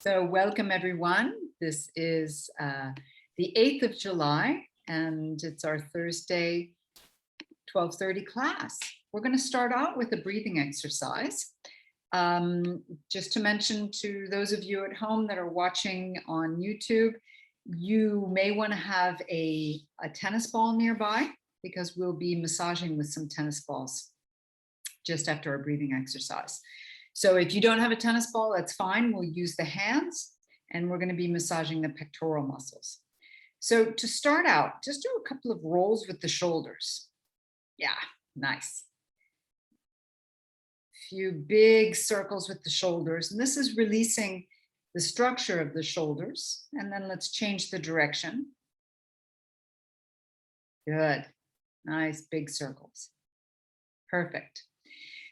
So welcome everyone. This is the 8th of July and it's our Thursday 12:30 class. We're going to start out with a breathing exercise. Just to mention to those of you at home that are watching on YouTube, you may want to have a tennis ball nearby because we'll be massaging with some tennis balls just after our breathing exercise. So if you don't have a tennis ball, that's fine. We'll use the hands and we're going to be massaging the pectoral muscles. So to start out, just do a couple of rolls with the shoulders. Yeah, nice. Few big circles with the shoulders. And this is releasing the structure of the shoulders. And then let's change the direction. Good. Nice big circles. Perfect.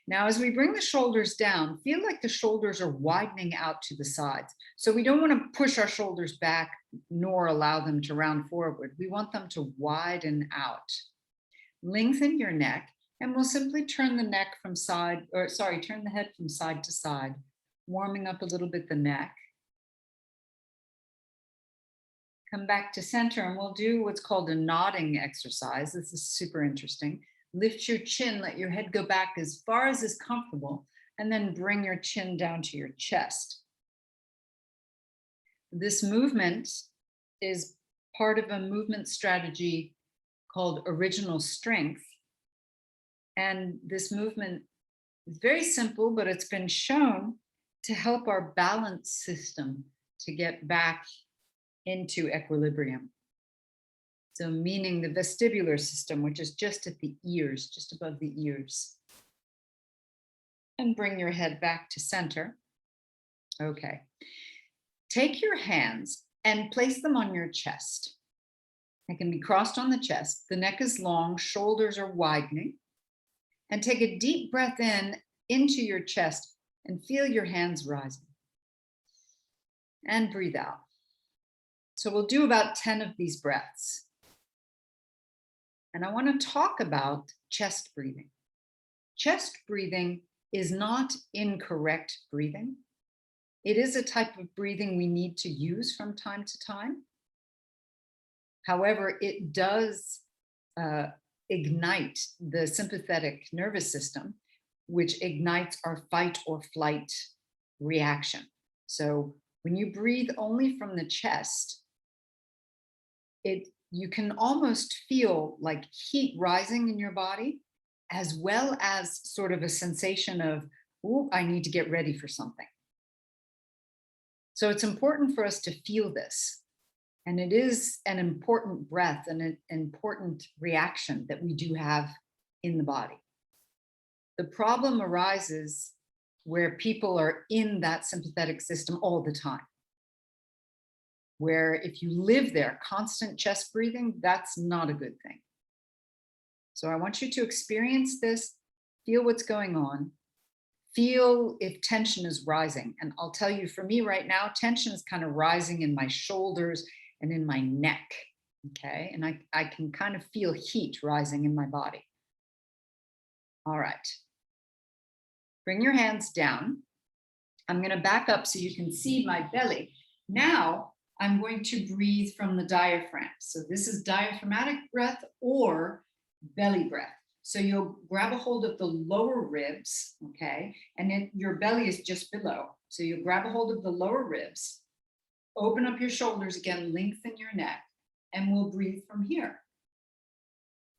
Now, as we bring the shoulders down, feel like the shoulders are widening out to the sides. So we don't want to push our shoulders back nor allow them to round forward. We want them to widen out. Lengthen your neck, and we'll simply turn the neck from side, or sorry, turn the head from side to side, warming up a little bit the neck. Come back to center, and we'll do what's called a nodding exercise. This is super interesting. Lift your chin, let your head go back as far as is comfortable, and then bring your chin down to your chest. This movement is part of a movement strategy called original strength. And this movement is very simple, but it's been shown to help our balance system to get back into equilibrium. So meaning the vestibular system, which is just at the ears, just above the ears. And bring your head back to center. Okay. Take your hands and place them on your chest. They can be crossed on the chest. The neck is long, shoulders are widening. And take a deep breath in into your chest and feel your hands rising. And breathe out. So we'll do about 10 of these breaths. And I want to talk about chest breathing. Chest breathing is not incorrect breathing. It is a type of breathing we need to use from time to time. However, it does ignite the sympathetic nervous system, which ignites our fight or flight reaction. So when you breathe only from the chest, you can almost feel like heat rising in your body, as well as sort of a sensation of, ooh, I need to get ready for something. So it's important for us to feel this. And it is an important breath and an important reaction that we do have in the body. The problem arises where people are in that sympathetic system all the time. Where if you live there, constant chest breathing, that's not a good thing. So I want you to experience this, feel what's going on, feel if tension is rising. And I'll tell you, for me right now, tension is kind of rising in my shoulders and in my neck, okay? And I can kind of feel heat rising in my body. All right. Bring your hands down. I'm gonna back up so you can see my belly. Now, I'm going to breathe from the diaphragm. So this is diaphragmatic breath or belly breath. So you'll grab a hold of the lower ribs, okay? And then your belly is just below. So you'll grab a hold of the lower ribs, open up your shoulders again, lengthen your neck, and we'll breathe from here.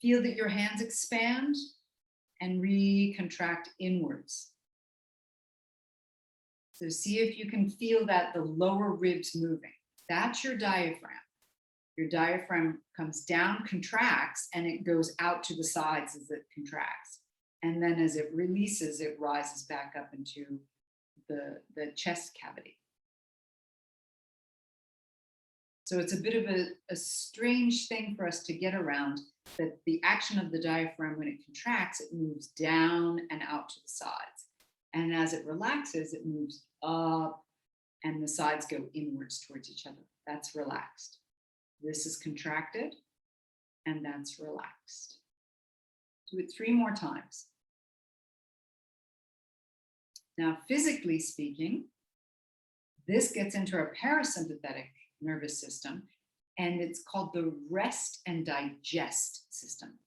Feel that your hands expand and recontract inwards. So see if you can feel that the lower ribs moving. That's your diaphragm. Your diaphragm comes down, contracts, and it goes out to the sides as it contracts. And then as it releases, it rises back up into the chest cavity. So it's a bit of a strange thing for us to get around, that the action of the diaphragm, when it contracts, it moves down and out to the sides. And as it relaxes, it moves up and the sides go inwards towards each other. That's relaxed. This is contracted and that's relaxed. Do it 3 more times. Now, physically speaking, This gets into our parasympathetic nervous system, and it's called the rest and digest system.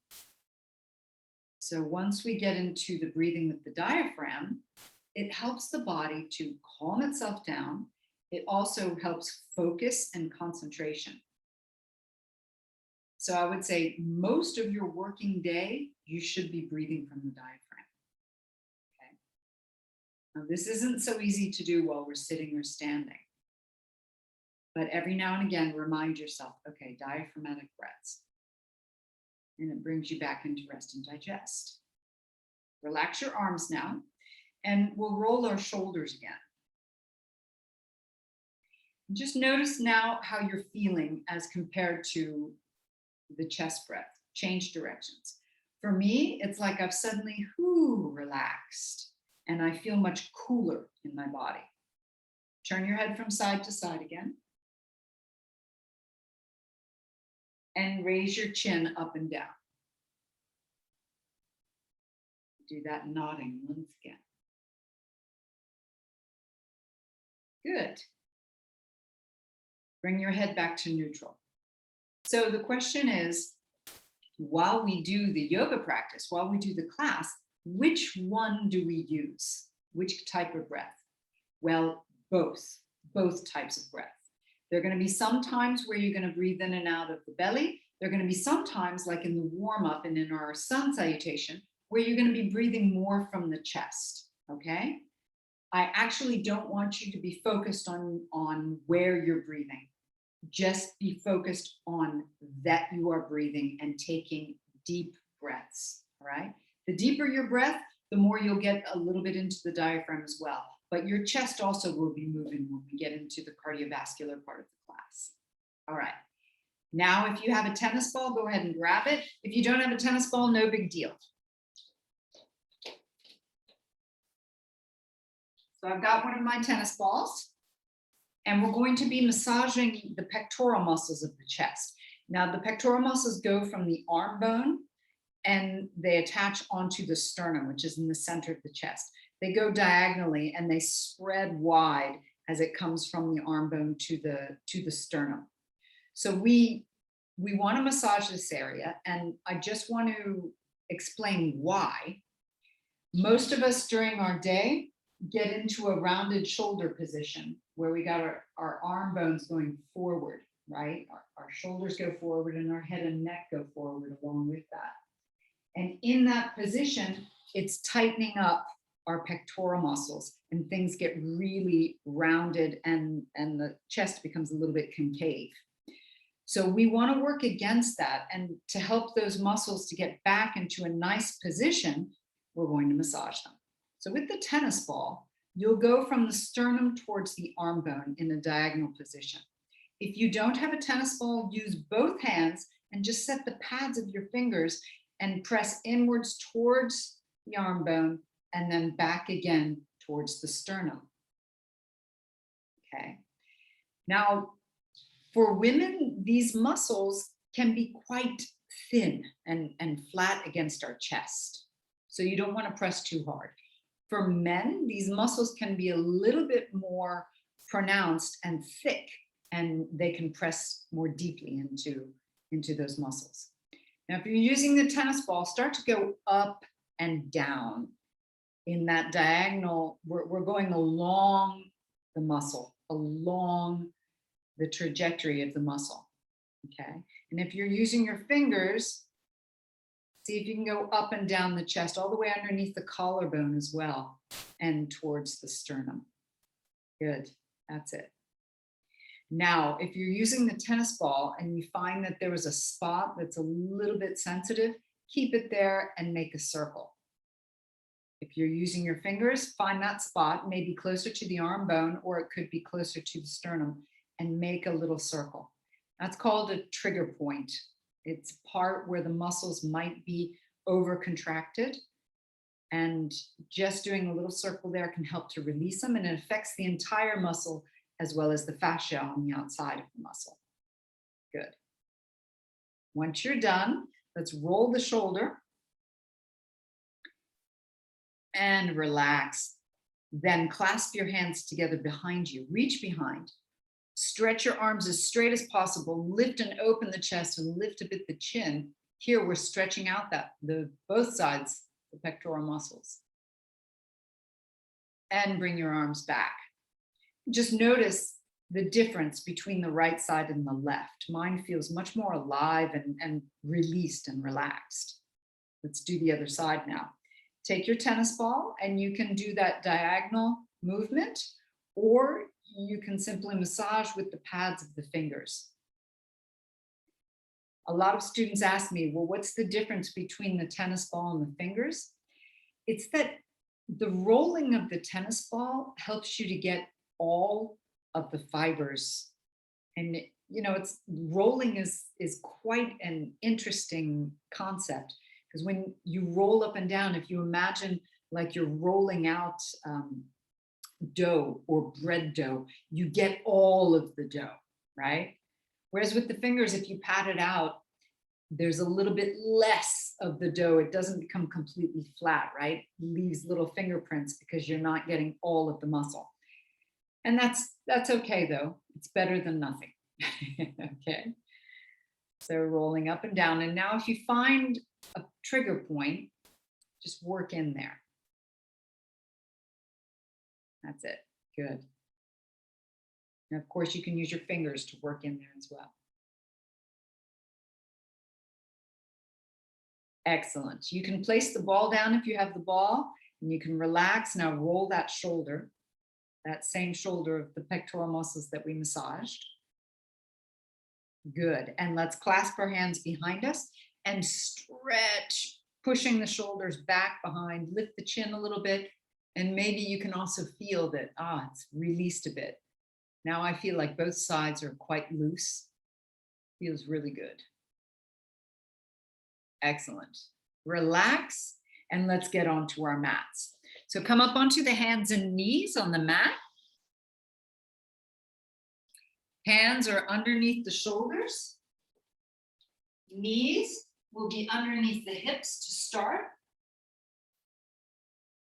So once we get into the breathing with the diaphragm, it helps the body to calm itself down. It also helps focus and concentration. So I would say most of your working day, you should be breathing from the diaphragm. Okay. Now, this isn't so easy to do while we're sitting or standing. But every now and again, remind yourself, okay, diaphragmatic breaths. And it brings you back into rest and digest. Relax your arms now, and we'll roll our shoulders again. Just notice now how you're feeling as compared to the chest breath. Change directions. For me, it's like I've suddenly relaxed, and I feel much cooler in my body. Turn your head from side to side again. And raise your chin up and down. Do that nodding once again. Good. Bring your head back to neutral. So the question is, while we do the yoga practice, while we do the class, which one do we use? Which type of breath? Well, both types of breath. There are going to be some times where you're going to breathe in and out of the belly. There are going to be some times, like in the warm-up and in our sun salutation, where you're going to be breathing more from the chest, okay? I actually don't want you to be focused on where you're breathing. Just be focused on that you are breathing and taking deep breaths, all right? The deeper your breath, the more you'll get a little bit into the diaphragm as well. But your chest also will be moving when we get into the cardiovascular part of the class. All right. Now, if you have a tennis ball, go ahead and grab it. If you don't have a tennis ball, no big deal. So I've got one of my tennis balls, and we're going to be massaging the pectoral muscles of the chest. Now, the pectoral muscles go from the arm bone, and they attach onto the sternum, which is in the center of the chest. They go diagonally and they spread wide as it comes from the arm bone to the sternum. So we want to massage this area, and I just want to explain why. Most of us during our day get into a rounded shoulder position where we got our arm bones going forward, right? Our shoulders go forward and our head and neck go forward along with that. And in that position, it's tightening up our pectoral muscles, and things get really rounded, and the chest becomes a little bit concave. So we want to work against that, and to help those muscles to get back into a nice position, we're going to massage them. So with the tennis ball, you'll go from the sternum towards the arm bone in a diagonal position. If you don't have a tennis ball, use both hands and just set the pads of your fingers and press inwards towards the arm bone and then back again towards the sternum. Okay. Now, for women, these muscles can be quite thin and flat against our chest. So you don't want to press too hard. For men, these muscles can be a little bit more pronounced and thick, and they can press more deeply into those muscles. Now, if you're using the tennis ball, start to go up and down in that diagonal. We're going along the muscle, along the trajectory of the muscle, okay? And if you're using your fingers, see if you can go up and down the chest, all the way underneath the collarbone as well, and towards the sternum. Good, that's it. Now, if you're using the tennis ball and you find that there was a spot that's a little bit sensitive, keep it there and make a circle. If you're using your fingers, find that spot, maybe closer to the arm bone, or it could be closer to the sternum, and make a little circle. That's called a trigger point. It's part where the muscles might be over contracted, and just doing a little circle there can help to release them, and it affects the entire muscle as well as the fascia on the outside of the muscle. Good. Once you're done, let's roll the shoulder and relax. Then clasp your hands together behind you, reach behind, stretch your arms as straight as possible, lift and open the chest and lift a bit the chin. Here we're stretching out both sides, the pectoral muscles. And bring your arms back. Just notice the difference between the right side and the left. Mine feels much more alive and released and relaxed. Let's do the other side now. Take your tennis ball and you can do that diagonal movement, or you can simply massage with the pads of the fingers. A lot of students ask me, well, what's the difference between the tennis ball and the fingers? It's that the rolling of the tennis ball helps you to get all of the fibers. And it's rolling is quite an interesting concept, because when you roll up and down, if you imagine like you're rolling out dough or bread dough, you get all of the dough, right? Whereas with the fingers, if you pat it out, there's a little bit less of the dough. It doesn't become completely flat, right? It leaves little fingerprints because you're not getting all of the muscle. And that's okay though. It's better than nothing. Okay. So rolling up and down. And now if you find a trigger point, just work in there. That's it. Good. And of course you can use your fingers to work in there as well. Excellent. You can place the ball down if you have the ball, and you can relax. Now roll that shoulder, that same shoulder of the pectoral muscles that we massaged. Good. And let's clasp our hands behind us and stretch, pushing the shoulders back behind, lift the chin a little bit. And maybe you can also feel that, it's released a bit. Now I feel like both sides are quite loose. Feels really good. Excellent. Relax, and let's get onto our mats. So come up onto the hands and knees on the mat. Hands are underneath the shoulders. Knees will be underneath the hips to start.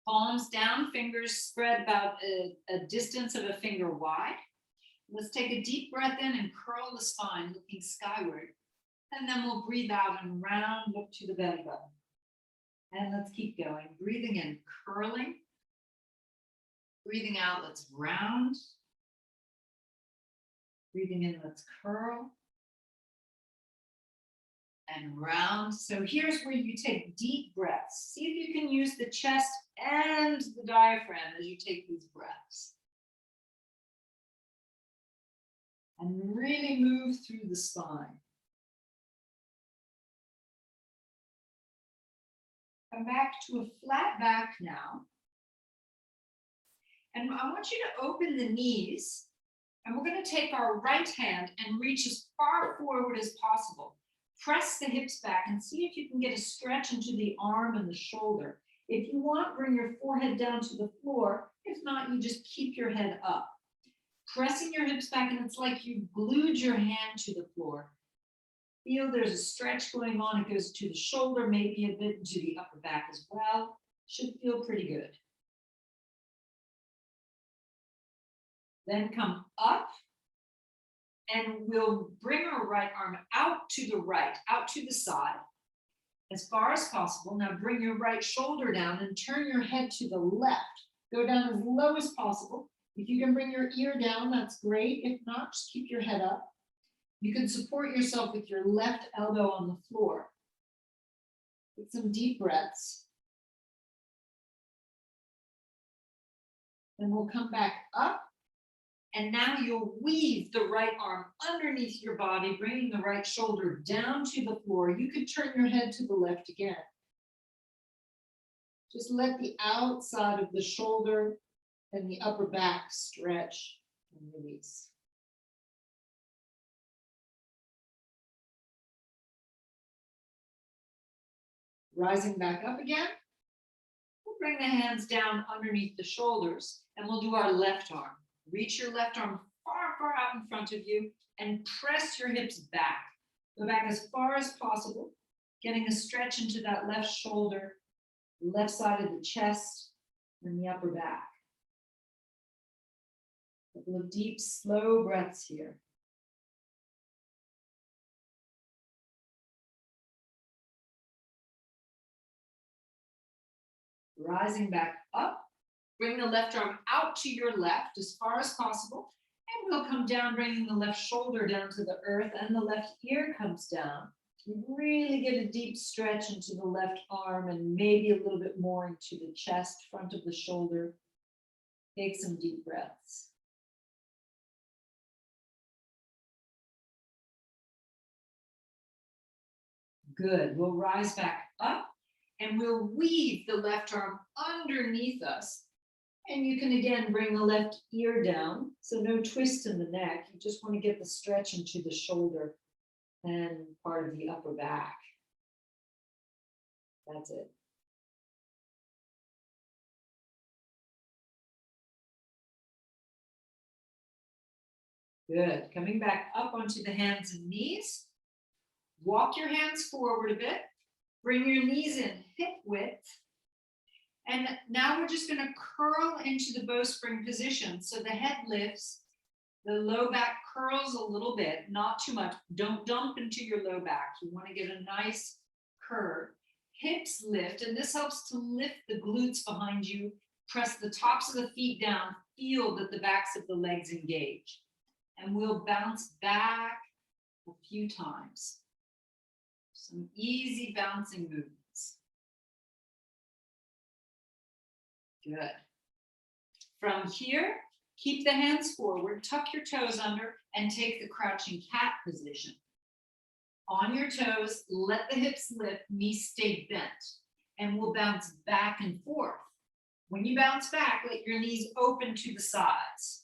Palms down, fingers spread about a distance of a finger wide. Let's take a deep breath in and curl the spine, looking skyward. And then we'll breathe out and round up to the belly button. And let's keep going. Breathing in, curling. Breathing out, let's round. Breathing in, let's curl. And round. So here's where you take deep breaths. See if you can use the chest and the diaphragm as you take these breaths. And really move through the spine. Come back to a flat back now. And I want you to open the knees. And we're going to take our right hand and reach as far forward as possible. Press the hips back and see if you can get a stretch into the arm and the shoulder. If you want, bring your forehead down to the floor. If not, you just keep your head up. Pressing your hips back, and it's like you glued your hand to the floor. Feel there's a stretch going on. It goes to the shoulder, maybe a bit into the upper back as well. Should feel pretty good. Then come up, and we'll bring our right arm out to the right, out to the side, as far as possible. Now bring your right shoulder down and turn your head to the left. Go down as low as possible. If you can bring your ear down, that's great. If not, just keep your head up. You can support yourself with your left elbow on the floor. Take some deep breaths. Then we'll come back up. And now you'll weave the right arm underneath your body, bringing the right shoulder down to the floor. You can turn your head to the left again. Just let the outside of the shoulder and the upper back stretch and release. Rising back up again. We'll bring the hands down underneath the shoulders, and we'll do our left arm. Reach your left arm far, far out in front of you and press your hips back. Go back as far as possible, getting a stretch into that left shoulder, left side of the chest, and the upper back. couple of deep, slow breaths here. Rising back up. Bring the left arm out to your left as far as possible. And we'll come down, bringing the left shoulder down to the earth, and the left ear comes down. You really get a deep stretch into the left arm and maybe a little bit more into the chest, front of the shoulder. Take some deep breaths. Good. We'll rise back up and we'll weave the left arm underneath us. And you can again bring the left ear down. So no twist in the neck. You just want to get the stretch into the shoulder and part of the upper back. That's it. Good. Coming back up onto the hands and knees. Walk your hands forward a bit. Bring your knees in hip width. And now we're just going to curl into the bowspring position. So the head lifts, the low back curls a little bit, not too much. Don't dump into your low back. You want to get a nice curve. Hips lift, and this helps to lift the glutes behind you. Press the tops of the feet down. Feel that the backs of the legs engage. And we'll bounce back a few times. Some easy bouncing movements. Good. From here, keep the hands forward, tuck your toes under, and take the crouching cat position. On your toes, let the hips lift, knees stay bent, and we'll bounce back and forth. When you bounce back, let your knees open to the sides.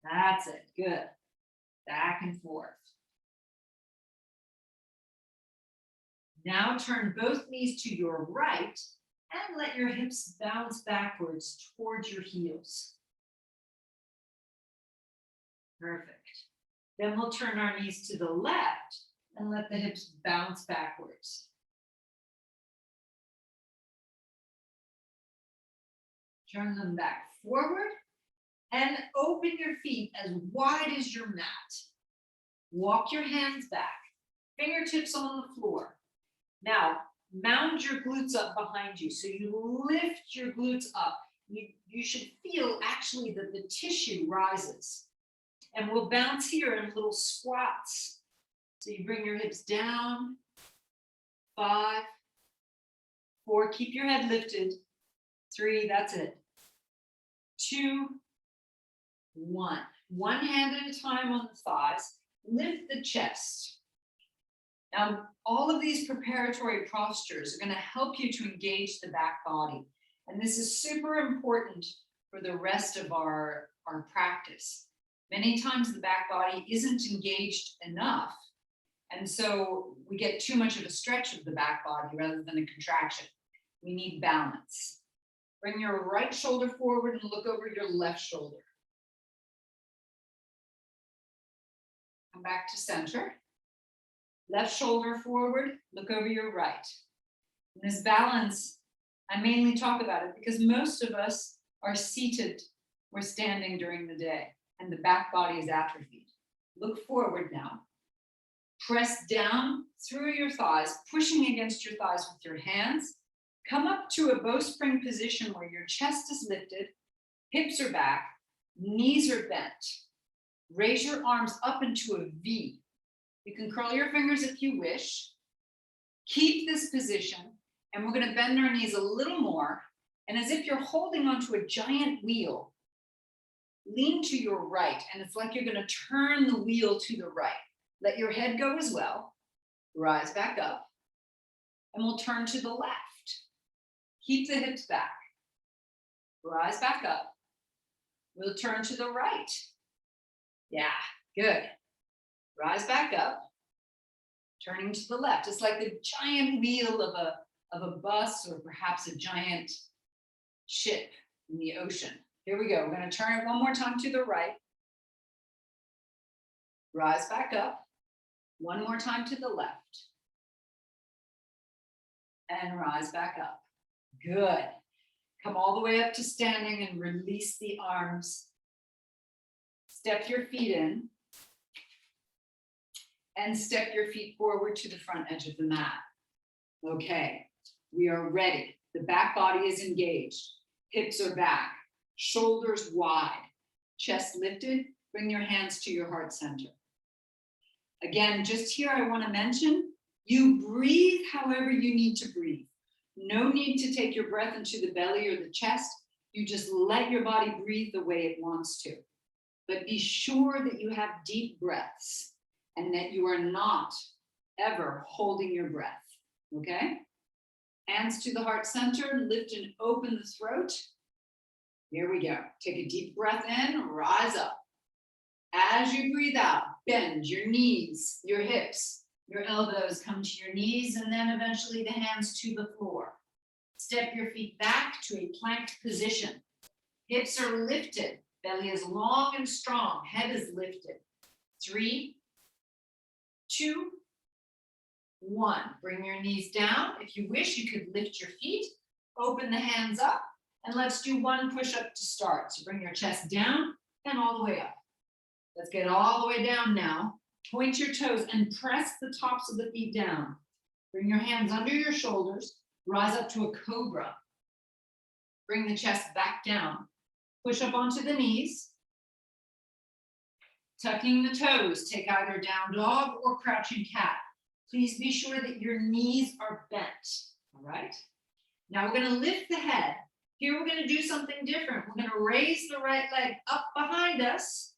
That's it. Good. Back and forth. Now turn both knees to your right and let your hips bounce backwards towards your heels. Perfect. Then we'll turn our knees to the left and let the hips bounce backwards. Turn them back forward and open your feet as wide as your mat. Walk your hands back, fingertips on the floor. Now, mound your glutes up behind you. So you lift your glutes up. You should feel actually that the tissue rises. And we'll bounce here in little squats. So you bring your hips down. 5, 4, keep your head lifted. 3, that's it. 2, 1. One hand at a time on the thighs. Lift the chest. Now, all of these preparatory postures are going to help you to engage the back body. And this is super important for the rest of our practice. Many times the back body isn't engaged enough. And so we get too much of a stretch of the back body rather than a contraction. We need balance. Bring your right shoulder forward and look over your left shoulder. Come back to center. Left shoulder forward, look over your right. And this balance, I mainly talk about it because most of us are seated or standing during the day and the back body is atrophied. Look forward now. Press down through your thighs, pushing against your thighs with your hands. Come up to a bowspring position where your chest is lifted, hips are back, knees are bent. Raise your arms up into a V. You can curl your fingers if you wish. Keep this position, and we're going to bend our knees a little more. And as if you're holding onto a giant wheel, lean to your right, and it's like you're going to turn the wheel to the right. Let your head go as well. Rise back up, and we'll turn to the left. Keep the hips back. Rise back up. We'll turn to the right. Yeah, good. Rise back up, turning to the left. It's like the giant wheel of a bus or perhaps a giant ship in the ocean. Here we go. We're going to turn it one more time to the right. Rise back up. One more time to the left. And rise back up. Good. Come all the way up to standing and release the arms. Step your feet in. And step your feet forward to the front edge of the mat. Okay, we are ready. The back body is engaged. Hips are back, shoulders wide, chest lifted. Bring your hands to your heart center. Again, just here I want to mention, you breathe however you need to breathe. No need to take your breath into the belly or the chest. You just let your body breathe the way it wants to. But be sure that you have deep breaths and that you are not ever holding your breath, okay? Hands to the heart center, lift and open the throat. Here we go. Take a deep breath in, rise up. As you breathe out, bend your knees, your hips, your elbows come to your knees, and then eventually the hands to the floor. Step your feet back to a plank position. Hips are lifted, belly is long and strong, head is lifted. 3, 2, 1. Bring your knees down. If you wish, you could lift your feet, open the hands up, and let's do 1 push-up to start. So bring your chest down and all the way up. Let's get all the way down now. Point your toes and press the tops of the feet down. Bring your hands under your shoulders. Rise up to a cobra. Bring the chest back down. Push up onto the knees. Tucking the toes, take either down dog or crouching cat. Please be sure that your knees are bent, all right? Now we're gonna lift the head. Here we're gonna do something different. We're gonna raise the right leg up behind us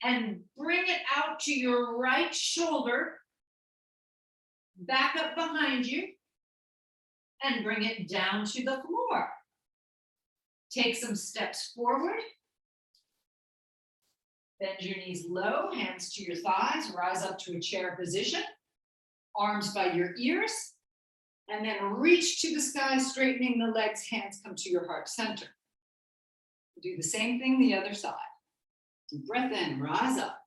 and bring it out to your right shoulder, back up behind you, and bring it down to the floor. Take some steps forward. Bend your knees low, hands to your thighs, rise up to a chair position, arms by your ears, and then reach to the sky, straightening the legs, hands come to your heart center. Do the same thing the other side. Deep breath in, rise up.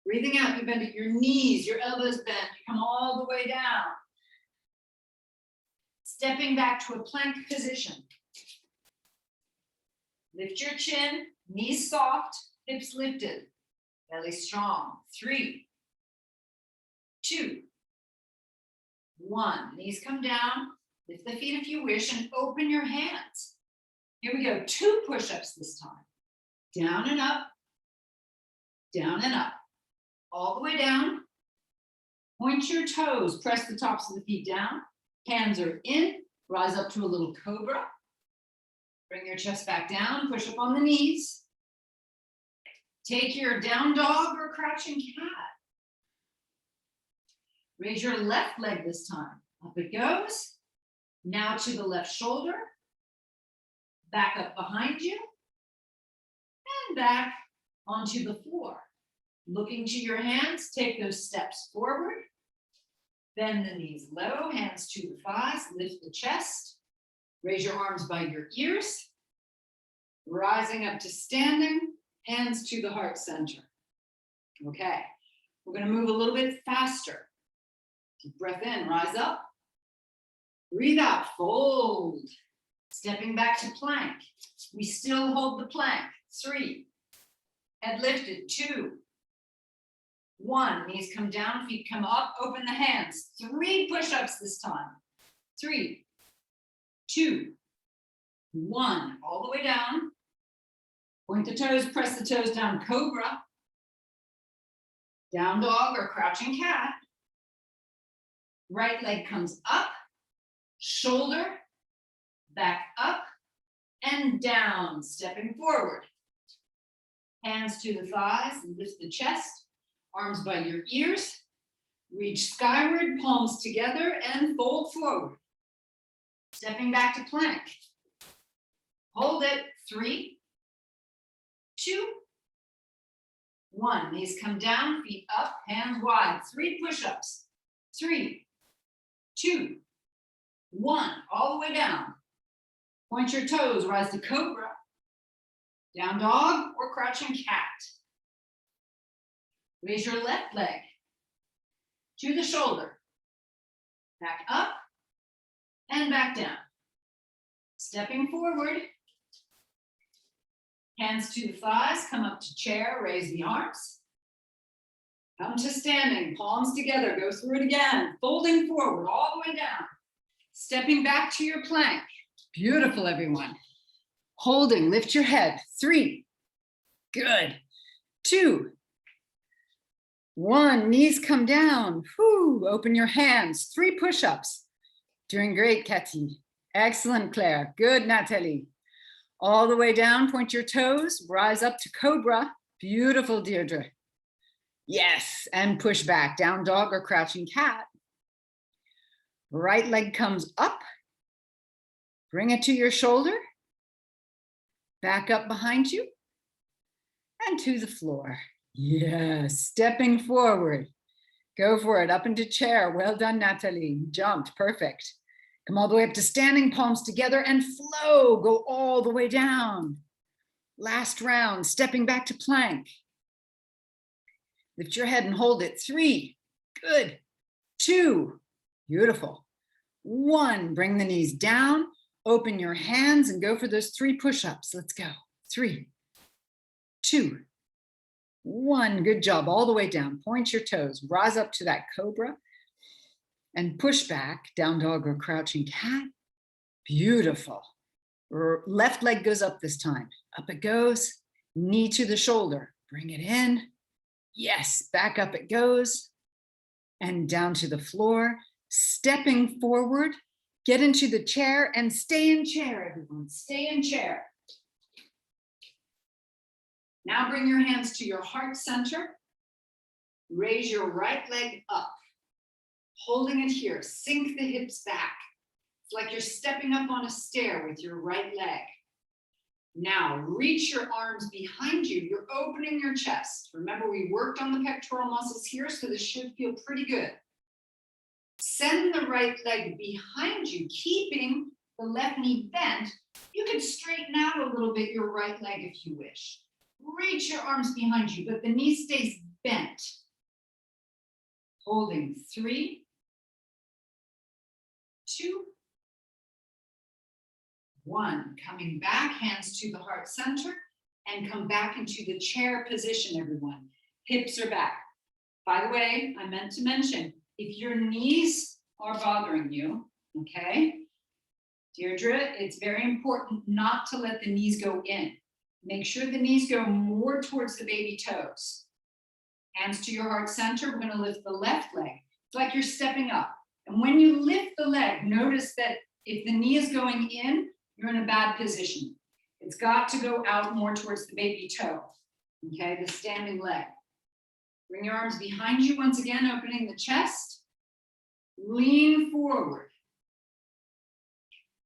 Breathing out, you bend at your knees, your elbows bend, you come all the way down. Stepping back to a plank position. Lift your chin, knees soft, hips lifted, belly strong. 3, 2, 1. Knees come down, lift the feet if you wish, and open your hands. Here we go, 2 push-ups this time. Down and up, down and up. All the way down. Point your toes, press the tops of the feet down. Hands are in, rise up to a little cobra. Bring your chest back down, push up on the knees. Take your down dog or crouching cat. Raise your left leg this time. Up it goes. Now to the left shoulder. Back up behind you. And back onto the floor. Looking to your hands, take those steps forward. Bend the knees low, hands to the thighs, lift the chest. Raise your arms by your ears. Rising up to standing, hands to the heart center. Okay, we're gonna move a little bit faster. Deep breath in, rise up. Breathe out, fold. Stepping back to plank. We still hold the plank. 3, head lifted, 2, 1, knees come down, feet come up, open the hands. 3 push-ups this time. 3, 2, 1, all the way down. Point the toes, press the toes down, cobra. Down dog or crouching cat. Right leg comes up, shoulder, back up, and down, stepping forward. Hands to the thighs, lift the chest, arms by your ears. Reach skyward, palms together, and fold forward. Stepping back to plank. Hold it, 3, 2, 1. Knees come down, feet up, hands wide. 3 push-ups. 3, 2, 1. All the way down. Point your toes, rise to cobra. Down dog or crouching cat. Raise your left leg to the shoulder. Back up and back down. Stepping forward. Hands to the thighs, come up to chair, raise the arms. Come to standing, palms together, go through it again. Folding forward, all the way down. Stepping back to your plank. Beautiful, everyone. Holding, lift your head. 3, good. 2, 1, knees come down. Whew. Open your hands, 3 push-ups. Doing great, Cathy. Excellent, Claire. Good, Natalie. All the way down, point your toes, rise up to cobra. Beautiful, Deirdre. Yes, and push back, down dog or crouching cat. Right leg comes up. Bring it to your shoulder. Back up behind you. And to the floor. Yes, stepping forward. Go for it, up into chair. Well done, Natalie. Jumped, perfect. Come all the way up to standing, palms together, and flow. Go all the way down. Last round, stepping back to plank. Lift your head and hold it. 3, good. 2, beautiful. 1, bring the knees down. Open your hands and go for those 3 push-ups. Let's go. 3, 2, 1. Good job. All the way down. Point your toes. Rise up to that cobra. And push back, down dog or crouching cat. Beautiful. Left leg goes up this time. Up it goes. Knee to the shoulder. Bring it in. Yes, back up it goes. And down to the floor. Stepping forward. Get into the chair and stay in chair, everyone. Stay in chair. Now bring your hands to your heart center. Raise your right leg up. Holding it here, sink the hips back. It's like you're stepping up on a stair with your right leg. Now reach your arms behind you. You're opening your chest. Remember, we worked on the pectoral muscles here, so this should feel pretty good. Send the right leg behind you, keeping the left knee bent. You can straighten out a little bit your right leg if you wish. Reach your arms behind you, but the knee stays bent. Holding 3, 2, 1. Coming back, hands to the heart center, and come back into the chair position, everyone. Hips are back. By the way, I meant to mention, if your knees are bothering you, okay, Deirdre, it's very important not to let the knees go in. Make sure the knees go more towards the baby toes. Hands to your heart center. We're going to lift the left leg. It's like you're stepping up. And when you lift the leg, notice that if the knee is going in, you're in a bad position. It's got to go out more towards the baby toe, okay, the standing leg. Bring your arms behind you once again, opening the chest. Lean forward.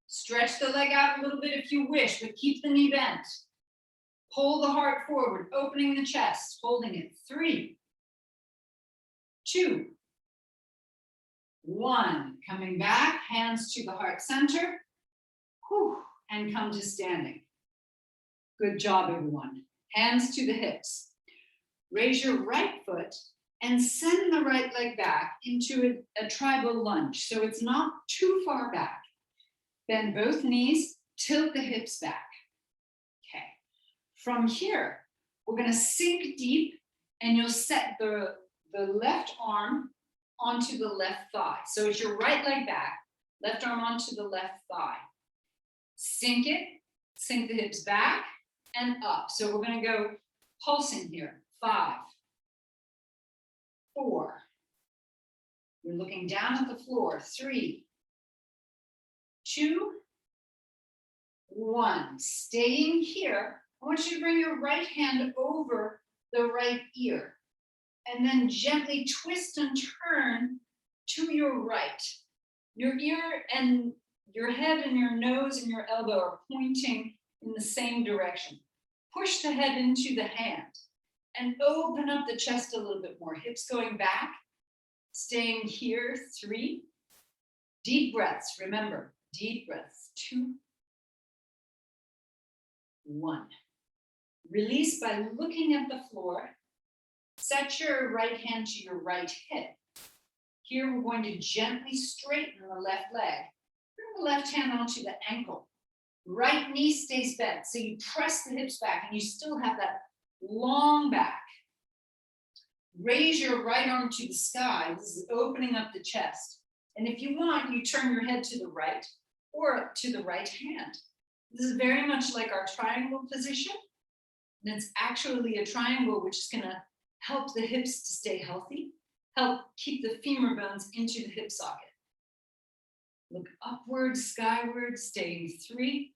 Stretch the leg out a little bit if you wish, but keep the knee bent. Pull the heart forward, opening the chest, holding it. 3, 2, 1. Coming back, hands to the heart center. Whew, and come to standing. Good job, everyone. Hands to the hips. Raise your right foot and send the right leg back into a tribal lunge. So it's not too far back. Bend both knees, tilt the hips back. Okay. From here, we're going to sink deep, and you'll set the left arm onto the left thigh. So it's your right leg back, left arm onto the left thigh. Sink it, sink the hips back and up. So we're going to go pulsing here. 5, 4. You're looking down at the floor. 3, 2, 1. Staying here. I want you to bring your right hand over the right ear and then gently twist and turn to your right. Your ear and your head and your nose and your elbow are pointing in the same direction. Push the head into the hand and open up the chest a little bit more. Hips going back, staying here. 3. Deep breaths, remember, deep breaths. 2, 1. Release by looking at the floor. Set your right hand to your right hip. Here we're going to gently straighten the left leg. Bring the left hand onto the ankle. Right knee stays bent. So you press the hips back and you still have that long back. Raise your right arm to the sky. This is opening up the chest. And if you want, you turn your head to the right or to the right hand. This is very much like our triangle position. And it's actually a triangle, which is going to help the hips to stay healthy, help keep the femur bones into the hip socket. Look upward, skyward, staying 3,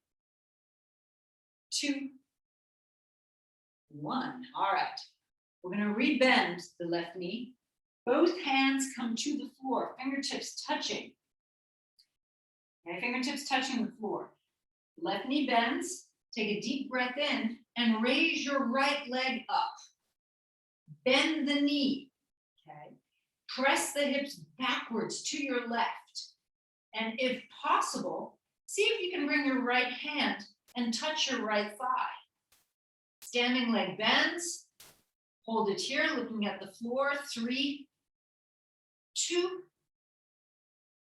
2, 1. All right. We're going to rebend the left knee. Both hands come to the floor, fingertips touching. Okay, fingertips touching the floor. Left knee bends. Take a deep breath in and raise your right leg up. Bend the knee. Okay. Press the hips backwards to your left. And if possible, see if you can bring your right hand and touch your right thigh. Standing leg bends. Hold it here, looking at the floor. 3, 2,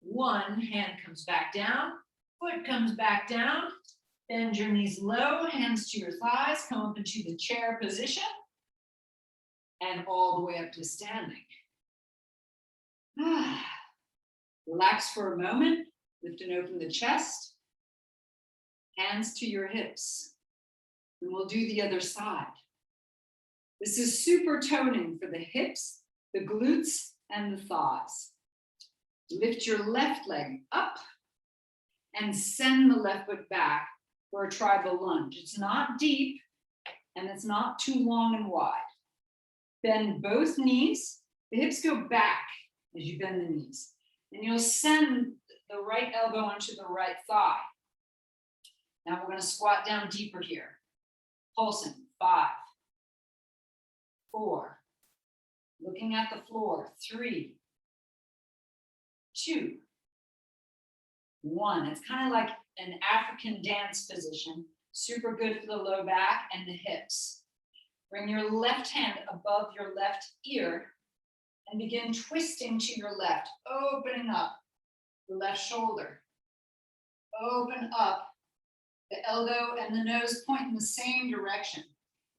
1. Hand comes back down. Foot comes back down. Bend your knees low, hands to your thighs. Come up into the chair position. And all the way up to standing. Relax for a moment. Lift and open the chest. Hands to your hips. And we'll do the other side. This is super toning for the hips, the glutes, and the thighs. Lift your left leg up and send the left foot back for a tribal lunge. It's not deep and it's not too long and wide. Bend both knees. The hips go back as you bend the knees. And you'll send the right elbow onto the right thigh. Now we're going to squat down deeper here. Pulsing. 5, 4, looking at the floor. 3, 2, 1. It's kind of like an African dance position. Super good for the low back and the hips. Bring your left hand above your left ear and begin twisting to your left, opening up the left shoulder. Open up. The elbow and the nose point in the same direction.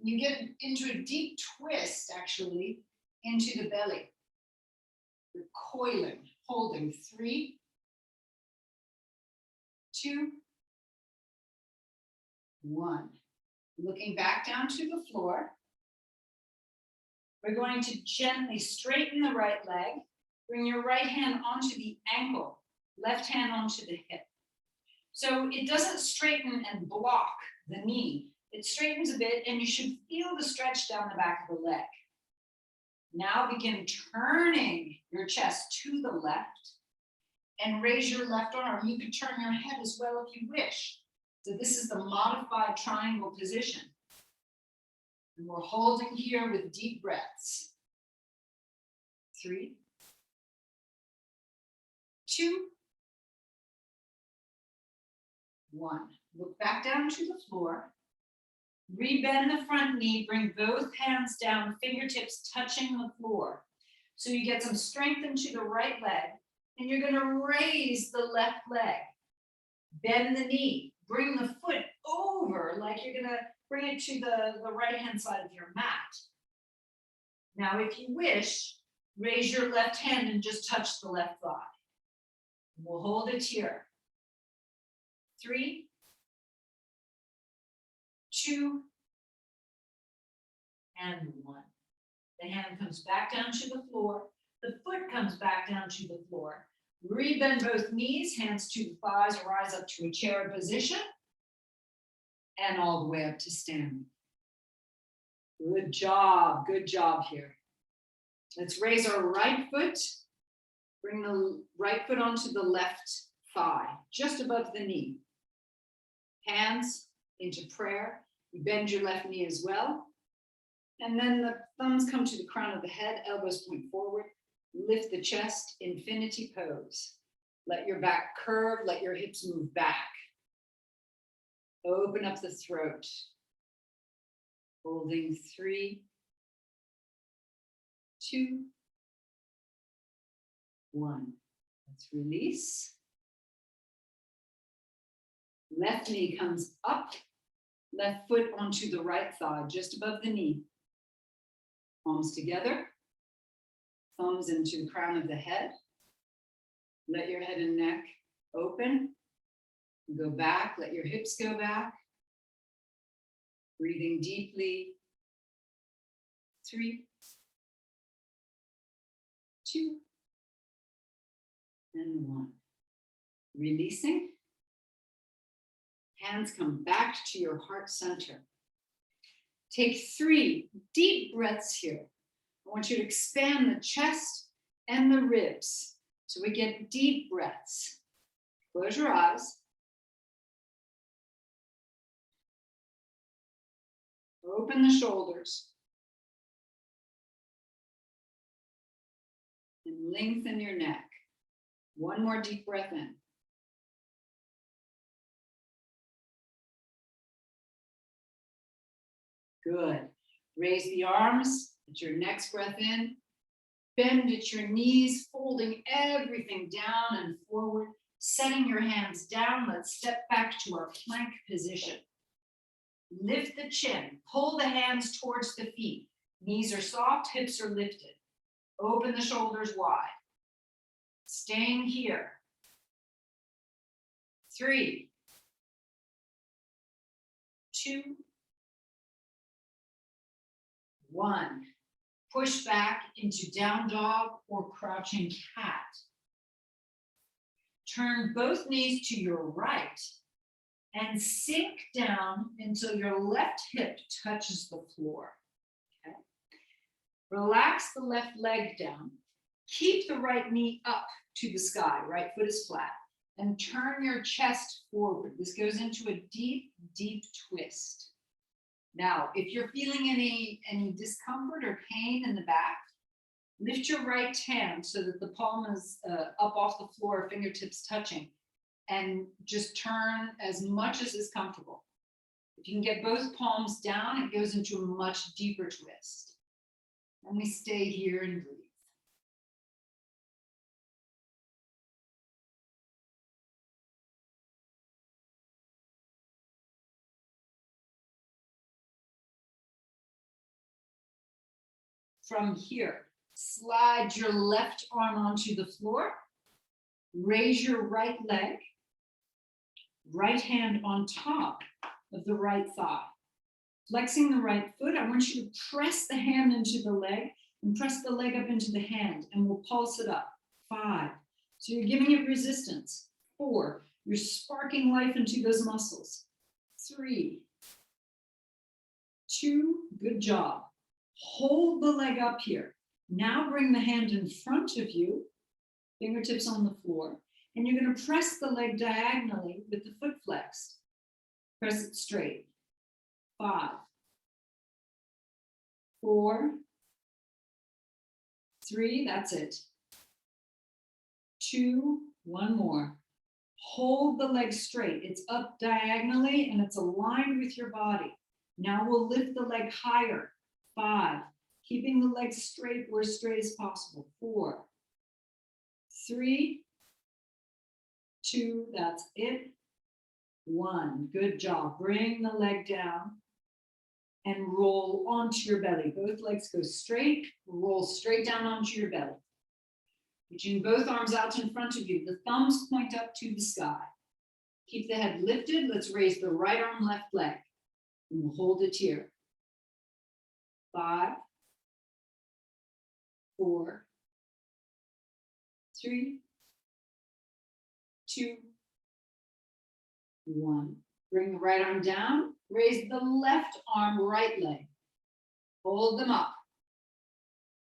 You get into a deep twist, actually, into the belly. You're coiling, holding. 3, 2, 1. Looking back down to the floor. We're going to gently straighten the right leg. Bring your right hand onto the ankle, left hand onto the hip. So it doesn't straighten and block the knee. It straightens a bit and you should feel the stretch down the back of the leg. Now begin turning your chest to the left and raise your left arm. You can turn your head as well if you wish. So this is the modified triangle position. And we're holding here with deep breaths. 3, 2, 1. Look back down to the floor. Rebend the front knee. Bring both hands down, fingertips touching the floor. So you get some strength into the right leg. And you're going to raise the left leg. Bend the knee. Bring the foot over like you're going to bring it to the right-hand side of your mat. Now, if you wish, raise your left hand and just touch the left thigh. We'll hold it here. 3, 2, and 1. The hand comes back down to the floor. The foot comes back down to the floor. Rebend both knees, hands to the thighs, rise up to a chair position, and all the way up to standing. Good job here. Let's raise our right foot. Bring the right foot onto the left thigh, just above the knee. Hands into prayer. You bend your left knee as well. And then the thumbs come to the crown of the head, elbows point forward. Lift the chest, infinity pose. Let your back curve, let your hips move back. Open up the throat. Holding 3, 2, 1. Let's release. Left knee comes up, left foot onto the right thigh, just above the knee. Palms together, thumbs into the crown of the head. Let your head and neck open. Go back, let your hips go back. Breathing deeply. 3, 2, and 1. Releasing. Hands come back to your heart center. Take 3 deep breaths here. I want you to expand the chest and the ribs. So we get deep breaths. Close your eyes. Open the shoulders. And lengthen your neck. One more deep breath in. Good. Raise the arms at your next breath in. Bend at your knees, folding everything down and forward, setting your hands down. Let's step back to our plank position. Lift the chin, pull the hands towards the feet. Knees are soft, hips are lifted. Open the shoulders wide. Staying here. 3, 2, 1. Push back into down dog or crouching cat. Turn both knees to your right and sink down until your left hip touches the floor. Okay. Relax the left leg down. Keep the right knee up to the sky. Right foot is flat. And turn your chest forward. This goes into a deep, deep twist. Now, if you're feeling any discomfort or pain in the back, lift your right hand so that the palm is up off the floor, fingertips touching, and just turn as much as is comfortable. If you can get both palms down, it goes into a much deeper twist. And we stay here and breathe. From here, slide your left arm onto the floor. Raise your right leg. Right hand on top of the right thigh. Flexing the right foot, I want you to press the hand into the leg and press the leg up into the hand, and we'll pulse it up. 5. So you're giving it resistance. 4. You're sparking life into those muscles. 3, 2, good job. Hold the leg up here. Now bring the hand in front of you, fingertips on the floor, and you're going to press the leg diagonally with the foot flexed. Press it straight. 5, 4, 3, that's it. 2, one more. Hold the leg straight. It's up diagonally and it's aligned with your body. Now we'll lift the leg higher. 5, keeping the leg straight or as straight as possible. 4, 3, 2, that's it. 1, good job. Bring the leg down and roll onto your belly. Both legs go straight, roll straight down onto your belly. Reaching both arms out in front of you. The thumbs point up to the sky. Keep the head lifted. Let's raise the right arm, left leg. And we'll hold it here. 5, 4, 3, 2, 1. Bring the right arm down. Raise the left arm, right leg. Hold them up.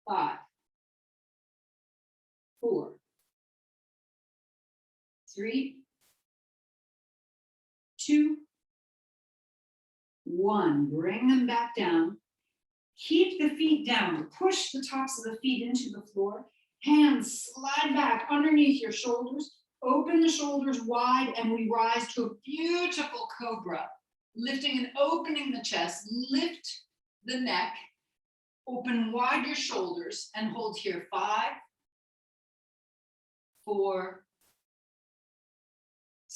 5, 4, 3, 2, 1. Bring them back down. Keep the feet down. Push the tops of the feet into the floor. Hands slide back underneath your shoulders. Open the shoulders wide and we rise to a beautiful cobra. Lifting and opening the chest. Lift the neck. Open wide your shoulders and hold here. 5, 4,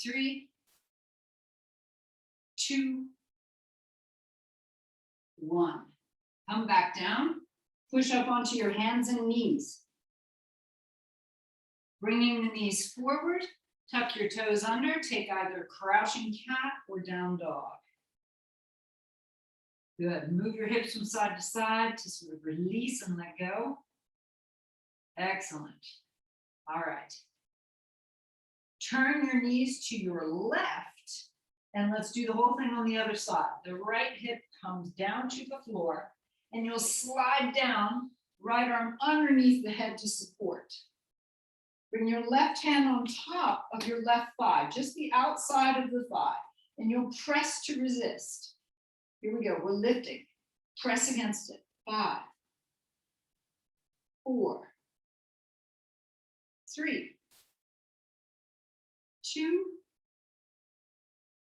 3, 2, 1. Come back down. Push up onto your hands and knees. Bringing the knees forward, tuck your toes under, take either crouching cat or down dog. Good. Move your hips from side to side to sort of release and let go. Excellent. All right. Turn your knees to your left, and let's do the whole thing on the other side. The right hip comes down to the floor, and you'll slide down, right arm underneath the head to support. Bring your left hand on top of your left thigh, just the outside of the thigh, and you'll press to resist. Here we go. We're lifting. Press against it. 5, 4, 3, 2.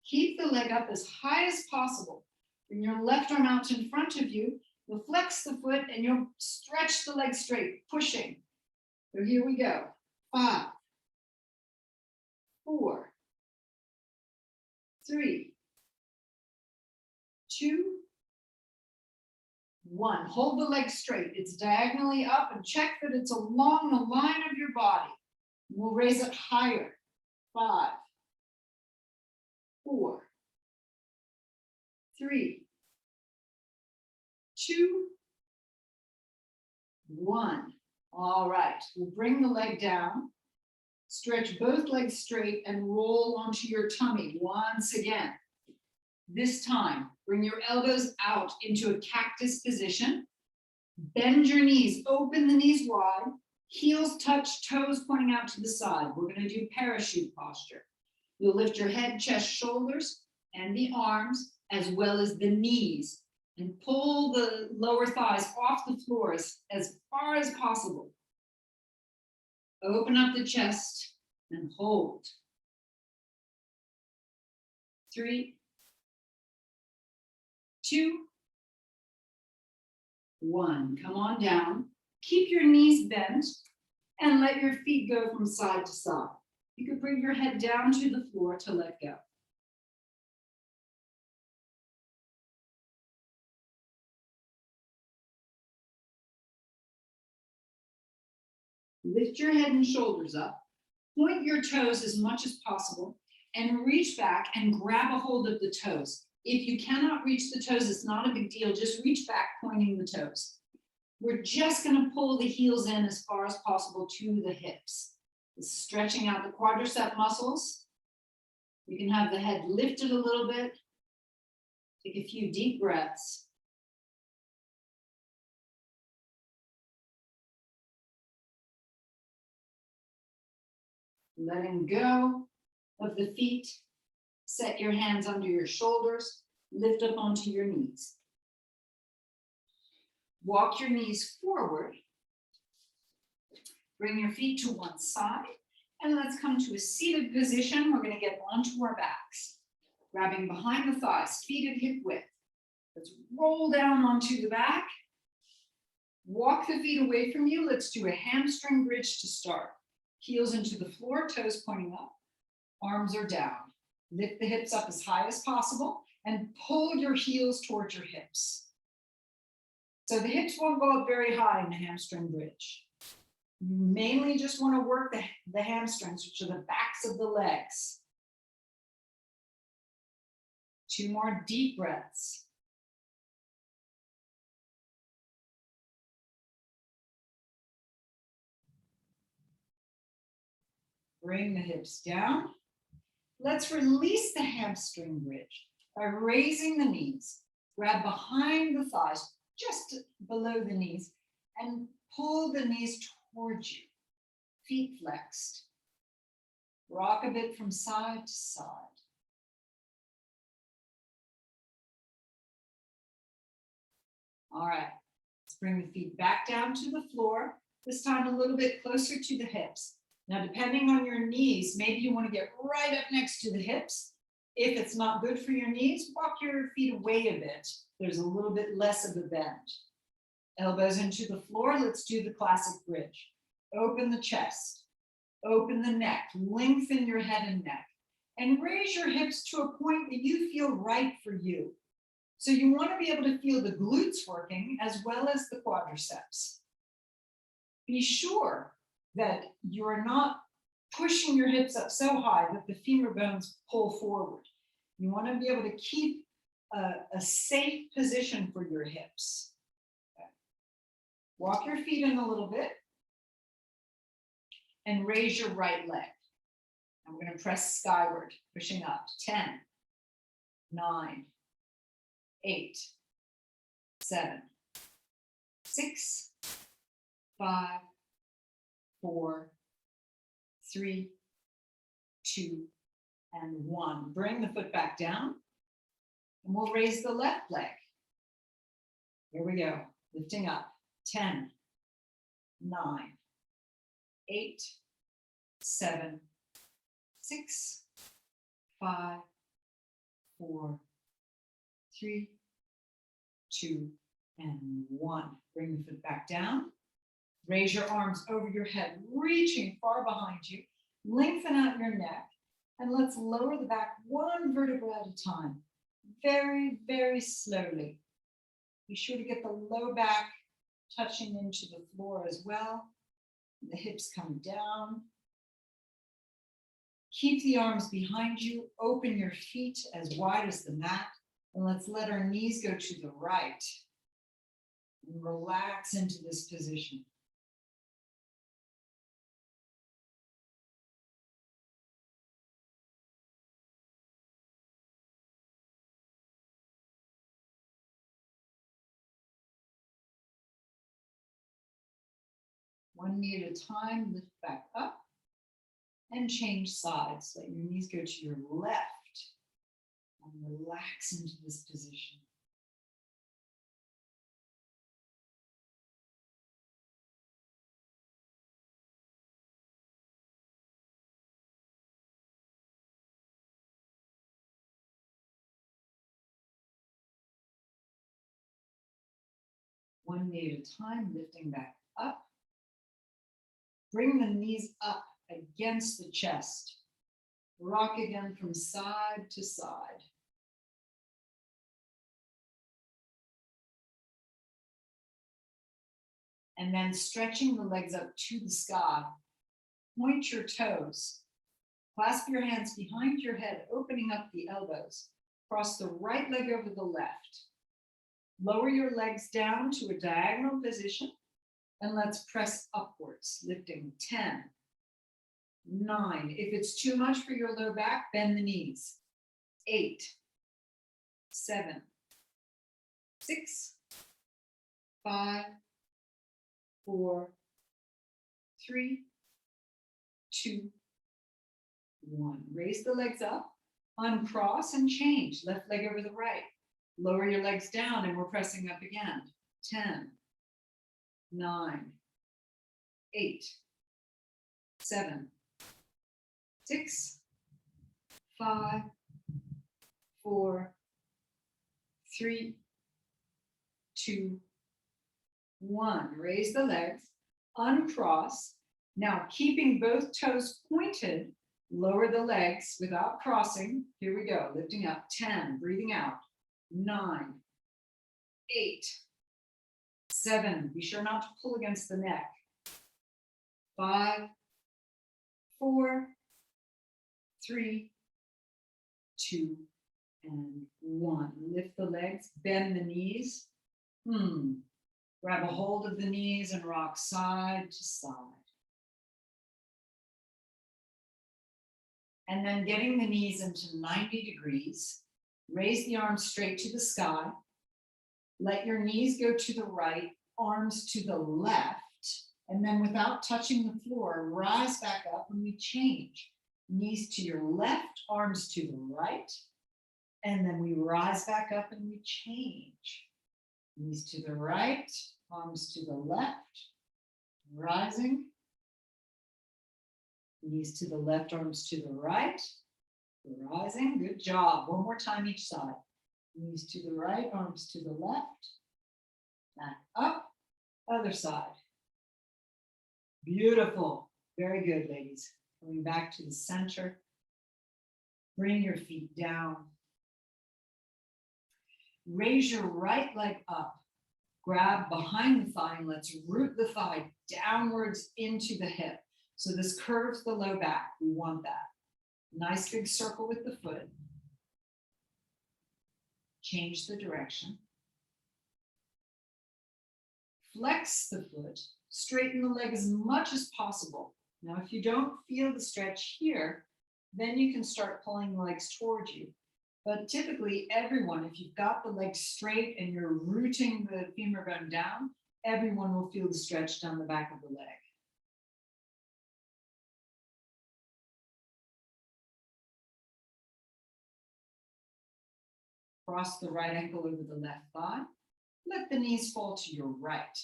Keep the leg up as high as possible. Bring your left arm out in front of you. You'll flex the foot and you'll stretch the leg straight, pushing. So here we go. 5, 4, 3, 2, 1. Hold the leg straight. It's diagonally up, and check that it's along the line of your body. We'll raise it higher. 5, 4, 3, 2, 1. All right, we'll bring the leg down, stretch both legs straight, and roll onto your tummy once again. This time, bring your elbows out into a cactus position. Bend your knees, open the knees wide, heels touch, toes pointing out to the side. We're going to do parachute posture. You'll lift your head, chest, shoulders, and the arms, as well as the knees, and pull the lower thighs off the floor as far as possible. Open up the chest and hold. 3, 2, 1. Come on down. Keep your knees bent and let your feet go from side to side. You could bring your head down to the floor to let go. Lift your head and shoulders up. Point your toes as much as possible and reach back and grab a hold of the toes. If you cannot reach the toes, it's not a big deal. Just reach back, pointing the toes. We're just going to pull the heels in as far as possible to the hips. Stretching out the quadricep muscles. You can have the head lifted a little bit. Take a few deep breaths. Letting go of the feet. Set your hands under your shoulders. Lift up onto your knees. Walk your knees forward. Bring your feet to one side. And let's come to a seated position. We're going to get onto our backs. Grabbing behind the thighs, feet at hip width. Let's roll down onto the back. Walk the feet away from you. Let's do a hamstring bridge to start. Heels into the floor, toes pointing up. Arms are down. Lift the hips up as high as possible and pull your heels towards your hips. So the hips won't go up very high in the hamstring bridge. You mainly just want to work the hamstrings, which are the backs of the legs. 2 more deep breaths. Bring the hips down. Let's release the hamstring bridge by raising the knees. Grab behind the thighs, just below the knees, and pull the knees towards you. Feet flexed. Rock a bit from side to side. All right, let's bring the feet back down to the floor, this time a little bit closer to the hips. Now, depending on your knees, maybe you want to get right up next to the hips. If it's not good for your knees, walk your feet away a bit. There's a little bit less of a bend. Elbows into the floor. Let's do the classic bridge. Open the chest. Open the neck. Lengthen your head and neck. and raise your hips to a point that you feel right for you. So you want to be able to feel the glutes working as well as the quadriceps. Be sure that you're not pushing your hips up so high that the femur bones pull forward. You want to be able to keep a safe position for your hips. Okay. Walk your feet in a little bit and raise your right leg. I'm going to press skyward, pushing up. 10, 9, 8, 7, 6, 5, 4, 3, 2, and 1. Bring the foot back down, and we'll raise the left leg. Here we go, lifting up. 10, 9, 8, 7, 6, 5, 4, 3, 2, and 1. Bring the foot back down. Raise your arms over your head, reaching far behind you. Lengthen out your neck, and let's lower the back one vertebra at a time. Very, very slowly. Be sure to get the low back touching into the floor as well. The hips come down. Keep the arms behind you. Open your feet as wide as the mat. And let's let our knees go to the right. And relax into this position. One knee at a time, lift back up and change sides. Let your knees go to your left and relax into this position. One knee at a time, lifting back up. Bring the knees up against the chest. Rock again from side to side. And then stretching the legs up to the sky. Point your toes. Clasp your hands behind your head, opening up the elbows. Cross the right leg over the left. Lower your legs down to a diagonal position. And let's press upwards, lifting 10, 9. If it's too much for your low back, bend the knees. 8, 7, 6, 5, 4, 3, 2, 1. Raise the legs up, uncross and change. Left leg over the right. Lower your legs down and we're pressing up again. 10, 9, 8, 7, 6, 5, 4, 3, 2, 1. Raise the legs, uncross. Now keeping both toes pointed, lower the legs without crossing. Here we go, lifting up. 10, breathing out. 9, 8, 7, be sure not to pull against the neck. 5, 4, 3, 2, and 1. Lift the legs, bend the knees. Grab a hold of the knees and rock side to side. And then getting the knees into 90 degrees. Raise the arms straight to the sky. Let your knees go to the right, arms to the left, and then without touching the floor, rise back up and we change. Knees to your left, arms to the right, and then we rise back up and we change. Knees to the right, arms to the left, rising. Knees to the left, arms to the right, rising. Good job. One more time each side. Knees to the right, arms to the left. Back up, other side. Beautiful. Very good, ladies. Coming back to the center. Bring your feet down. Raise your right leg up. Grab behind the thigh and let's root the thigh downwards into the hip. So this curves the low back. We want that. Nice big circle with the foot. Change the direction. Flex the foot. Straighten the leg as much as possible. Now, if you don't feel the stretch here, then you can start pulling the legs towards you. But typically everyone, if you've got the leg straight and you're rooting the femur bone down, everyone will feel the stretch down the back of the leg. Cross the right ankle over the left thigh. Let the knees fall to your right.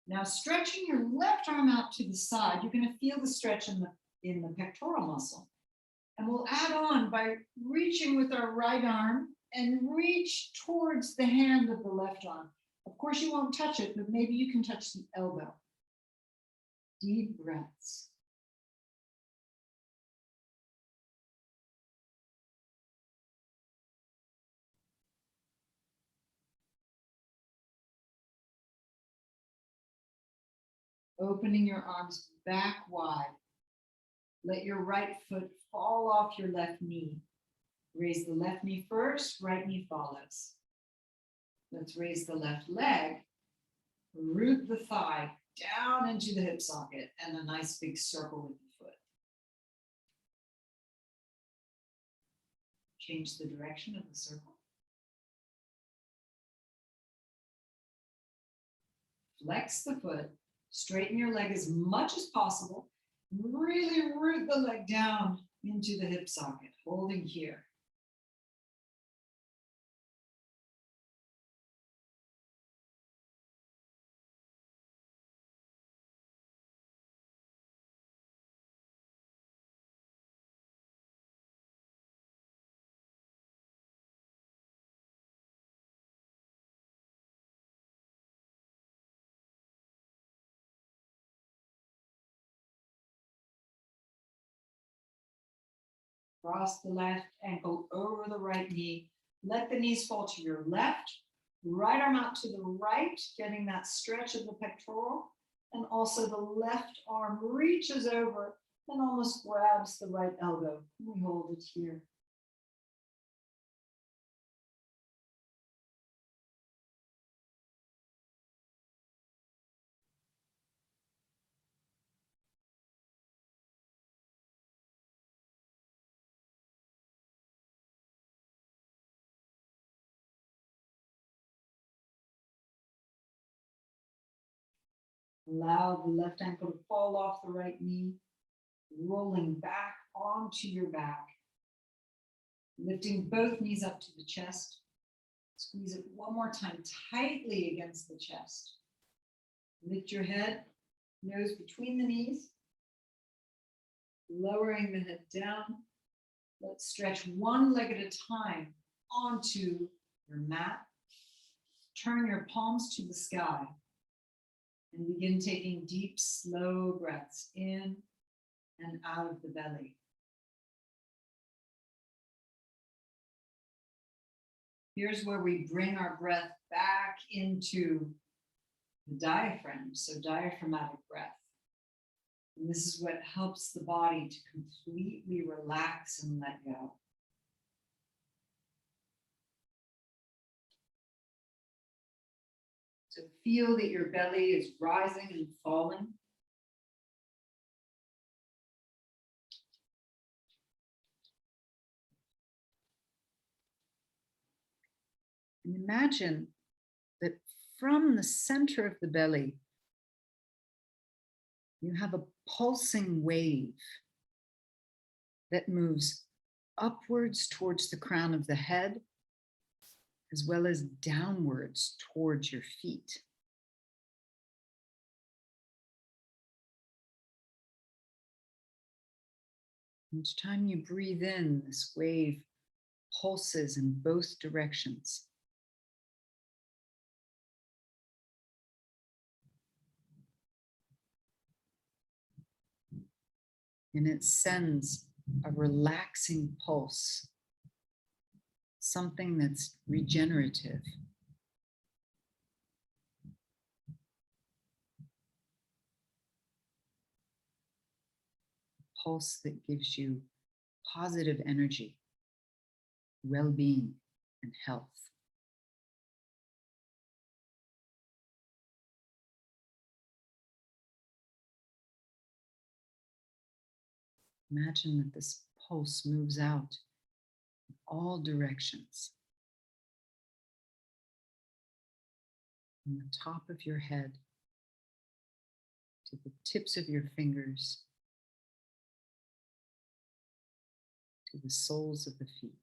Now stretching your left arm out to the side, you're going to feel the stretch in the pectoral muscle. And we'll add on by reaching with our right arm and reach towards the hand of the left arm. Of course, you won't touch it, but maybe you can touch the elbow. Deep breaths. Opening your arms back wide. Let your right foot fall off your left knee. Raise the left knee first, right knee follows. Let's raise the left leg. Root the thigh down into the hip socket and a nice big circle with the foot. Change the direction of the circle. Flex the foot. Straighten your leg as much as possible. Really root the leg down into the hip socket, holding here. Cross the left ankle over the right knee. Let the knees fall to your left. Right arm out to the right, getting that stretch of the pectoral. And also the left arm reaches over and almost grabs the right elbow. We hold it here. Allow the left ankle to fall off the right knee, rolling back onto your back. Lifting both knees up to the chest. Squeeze it one more time tightly against the chest. Lift your head, nose between the knees. Lowering the head down. Let's stretch one leg at a time onto your mat. Turn your palms to the sky. And begin taking deep, slow breaths in and out of the belly. Here's where we bring our breath back into the diaphragm, so diaphragmatic breath. And this is what helps the body to completely relax and let go. So feel that your belly is rising and falling. And imagine that from the center of the belly, you have a pulsing wave that moves upwards towards the crown of the head, as well as downwards towards your feet. Each time you breathe in, this wave pulses in both directions. And it sends a relaxing pulse, something that's regenerative. Pulse that gives you positive energy, well-being, and health. Imagine that this pulse moves out in all directions. From the top of your head to the tips of your fingers to the soles of the feet.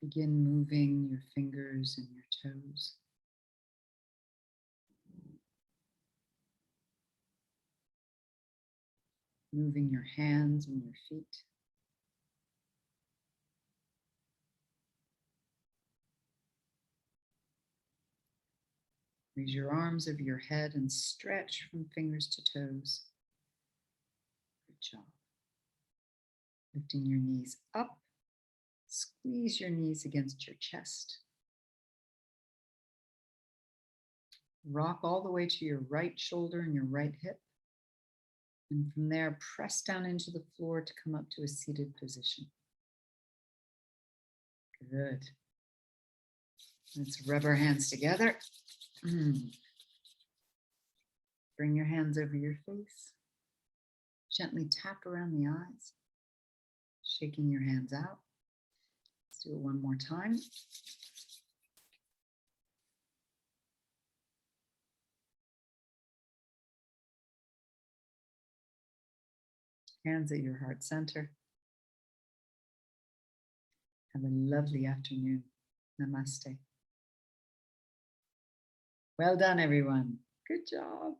Begin moving your fingers and your toes. Moving your hands and your feet. Raise your arms over your head and stretch from fingers to toes. Good job. Lifting your knees up. Squeeze your knees against your chest. Rock all the way to your right shoulder and your right hip. And from there, press down into the floor to come up to a seated position. Good. Let's rub our hands together. Bring your hands over your face. Gently tap around the eyes, shaking your hands out. Let's do it one more time. Hands at your heart center. Have a lovely afternoon. Namaste. Well done, everyone. Good job.